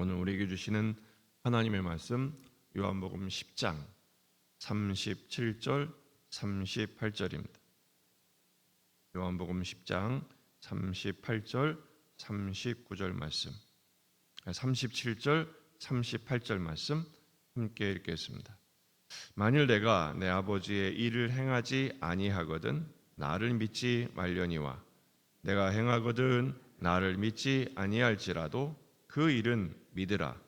오늘 우리에게 주시는 하나님의 말씀 요한복음 10장 37절 38절입니다. 요한복음 10장 38절 39절 말씀, 37절 38절 말씀 함께 읽겠습니다. 만일 내가 내 아버지의 일을 행하지 아니하거든 나를 믿지 말려니와 내가 행하거든 나를 믿지 아니할지라도 그 일은 믿으라.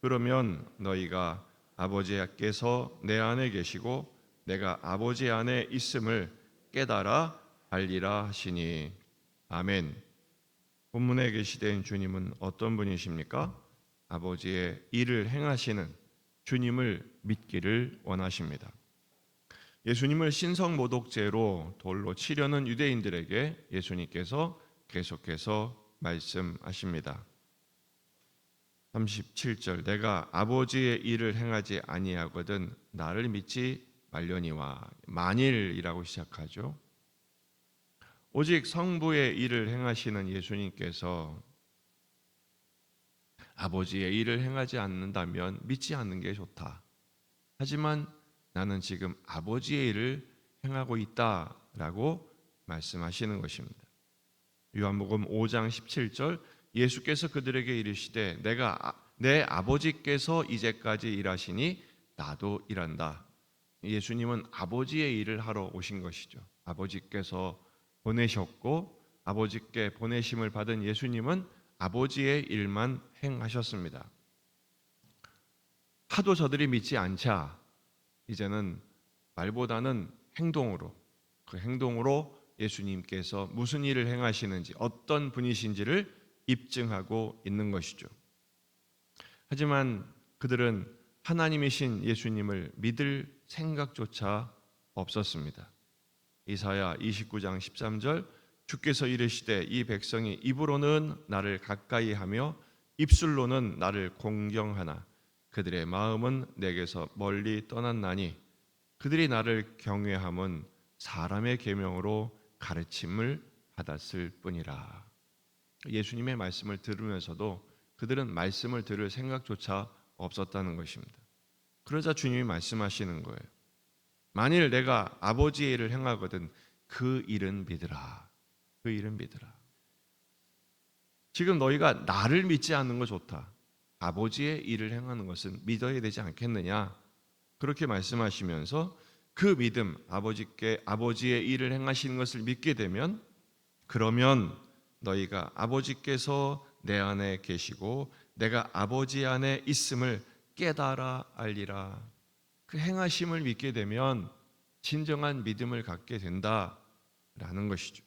그러면 너희가 아버지께서 내 안에 계시고 내가 아버지 안에 있음을 깨달아 알리라 하시니. 아멘. 본문에 계시된 주님은 어떤 분이십니까? 아버지의 일을 행하시는 주님을 믿기를 원하십니다. 예수님을 신성모독죄로 돌로 치려는 유대인들에게 예수님께서 계속해서 말씀하십니다. 37절, 내가 아버지의 일을 행하지 아니하거든 나를 믿지 말려니와. 만일이라고 시작하죠. 오직 성부의 일을 행하시는 예수님께서 아버지의 일을 행하지 않는다면 믿지 않는 게 좋다. 하지만 나는 지금 아버지의 일을 행하고 있다라고 말씀하시는 것입니다. 요한복음 5장 17절, 예수께서 그들에게 이르시되 내 아버지께서 이제까지 일하시니 나도 일한다. 예수님은 아버지의 일을 하러 오신 것이죠. 아버지께서 보내셨고 아버지께 보내심을 받은 예수님은 아버지의 일만 행하셨습니다. 하도 저들이 믿지 않자 이제는 말보다는 행동으로, 그 행동으로 예수님께서 무슨 일을 행하시는지, 어떤 분이신지를 입증하고 있는 것이죠. 하지만 그들은 하나님이신 예수님을 믿을 생각조차 없었습니다. 이사야 29장 13절, 주께서 이르시되 이 백성이 입으로는 나를 가까이 하며 입술로는 나를 공경하나 그들의 마음은 내게서 멀리 떠났나니 그들이 나를 경외함은 사람의 계명으로 가르침을 받았을 뿐이라. 예수님의 말씀을 들으면서도 그들은 말씀을 들을 생각조차 없었다는 것입니다. 그러자 주님이 말씀하시는 거예요. 만일 내가 아버지의 일을 행하거든 그 일은 믿으라. 그 일은 믿으라. 지금 너희가 나를 믿지 않는 거 좋다. 아버지의 일을 행하는 것은 믿어야 되지 않겠느냐? 그렇게 말씀하시면서 그 믿음, 아버지의 일을 행하시는 것을 믿게 되면, 그러면 너희가 아버지께서 내 안에 계시고 내가 아버지 안에 있음을 깨달아 알리라. 그 행하심을 믿게 되면 진정한 믿음을 갖게 된다라는 것이죠.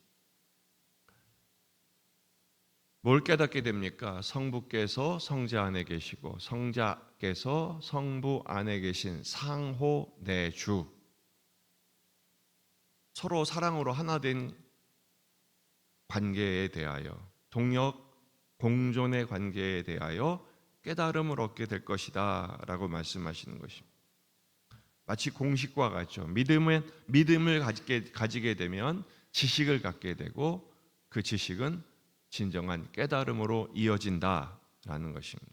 뭘 깨닫게 됩니까? 성부께서 성자 안에 계시고 성자께서 성부 안에 계신 상호 내주, 서로 사랑으로 하나 된 관계에 대하여, 동력 공존의 관계에 대하여 깨달음을 얻게 될 것이다 라고 말씀하시는 것입니다. 마치 공식과 같죠. 믿음을 가지게 되면 지식을 갖게 되고 그 지식은 진정한 깨달음으로 이어진다라는 것입니다.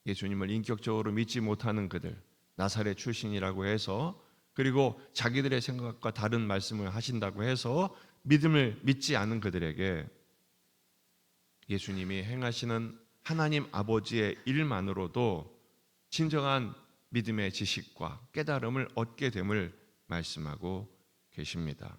예수님을 인격적으로 믿지 못하는 그들, 나사렛 출신이라고 해서, 그리고 자기들의 생각과 다른 말씀을 하신다고 해서 믿음을 믿지 않은 그들에게 예수님이 행하시는 하나님 아버지의 일만으로도 진정한 믿음의 지식과 깨달음을 얻게 됨을 말씀하고 계십니다.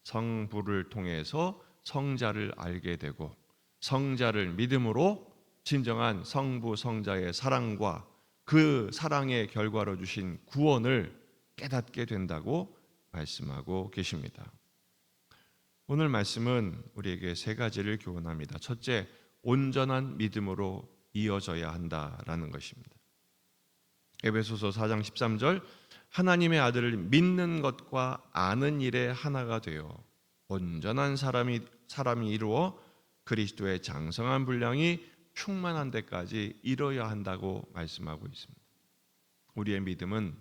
성부를 통해서 성자를 알게 되고 성자를 믿음으로 진정한 성부 성자의 사랑과 그 사랑의 결과로 주신 구원을 깨닫게 된다고 말씀하고 계십니다. 오늘 말씀은 우리에게 세 가지를 교훈합니다. 첫째, 온전한 믿음으로 이어져야 한다라는 것입니다. 에베소서 4장 13절, 하나님의 아들을 믿는 것과 아는 일에 하나가 되어 온전한 사람이 이루어 그리스도의 장성한 분량이 충만한 데까지 이뤄야 한다고 말씀하고 있습니다. 우리의 믿음은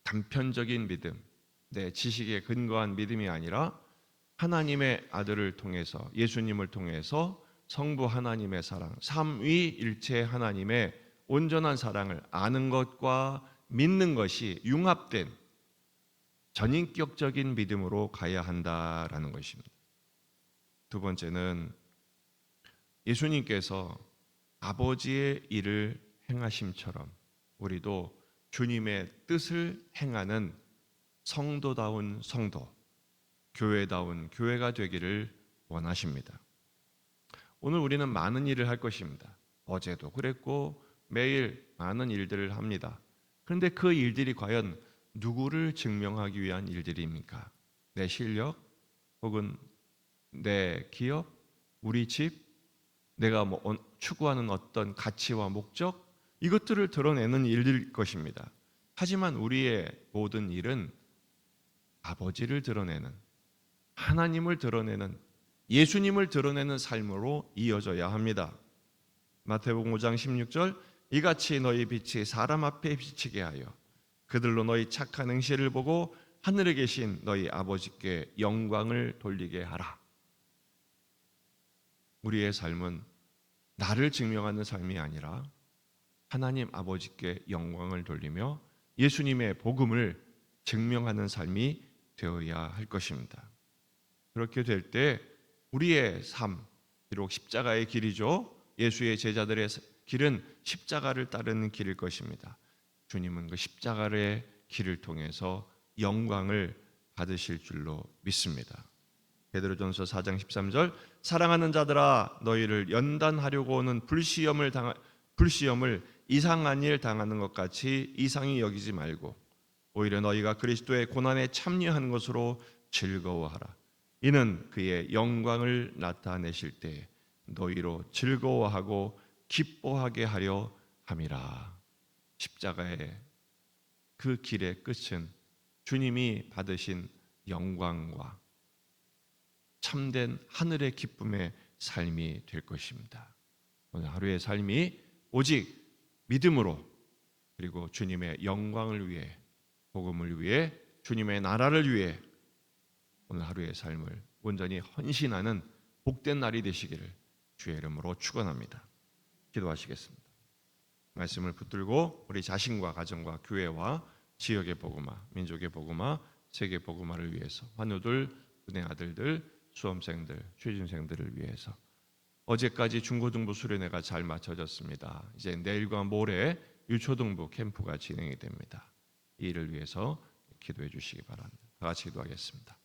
단편적인 믿음, 내 지식에 근거한 믿음이 아니라 하나님의 아들을 통해서, 예수님을 통해서 성부 하나님의 사랑, 삼위일체 하나님의 온전한 사랑을 아는 것과 믿는 것이 융합된 전인격적인 믿음으로 가야 한다라는 것입니다. 두 번째는 예수님께서 아버지의 일을 행하심처럼 우리도 주님의 뜻을 행하는 성도다운 성도, 교회다운 교회가 되기를 원하십니다. 오늘 우리는 많은 일을 할 것입니다. 어제도 그랬고 매일 많은 일들을 합니다. 그런데 그 일들이 과연 누구를 증명하기 위한 일들입니까? 내 실력 혹은 내 기업, 우리 집, 내가 추구하는 어떤 가치와 목적, 이것들을 드러내는 일일 것입니다. 하지만 우리의 모든 일은 아버지를 드러내는, 하나님을 드러내는, 예수님을 드러내는 삶으로 이어져야 합니다. 마태복음 5장 16절, 이같이 너희 빛이 사람 앞에 비치게 하여 그들로 너희 착한 행실을 보고 하늘에 계신 너희 아버지께 영광을 돌리게 하라. 우리의 삶은 나를 증명하는 삶이 아니라 하나님 아버지께 영광을 돌리며 예수님의 복음을 증명하는 삶이 되어야 할 것입니다. 그렇게 될 때 우리의 삶, 비록 십자가의 길이죠. 예수의 제자들의 길은 십자가를 따르는 길일 것입니다. 주님은 그 십자가의 길을 통해서 영광을 받으실 줄로 믿습니다. 베드로전서 4장 13절, 사랑하는 자들아 너희를 연단하려고 오는 불시험을 이상한 일 당하는 것 같이 이상히 여기지 말고 오히려 너희가 그리스도의 고난에 참여하는 것으로 즐거워하라. 이는 그의 영광을 나타내실 때 너희로 즐거워하고 기뻐하게 하려 함이라. 십자가의 그 길의 끝은 주님이 받으신 영광과 참된 하늘의 기쁨의 삶이 될 것입니다. 오늘 하루의 삶이 오직 믿음으로 그리고 주님의 영광을 위해, 복음을 위해, 주님의 나라를 위해 오늘 하루의 삶을 온전히 헌신하는 복된 날이 되시기를 주의 이름으로 축원합니다. 기도하시겠습니다. 말씀을 붙들고 우리 자신과 가정과 교회와 지역의 복음화, 민족의 복음화, 세계 복음화를 위해서 환우들, 은행 아들들, 수험생들, 취준생들을 위해서 어제까지 중고등부 수련회가 잘 마쳐졌습니다. 이제 내일과 모레 유초등부 캠프가 진행이 됩니다. 이 일을 위해서 기도해 주시기 바랍니다. 다 같이 기도하겠습니다.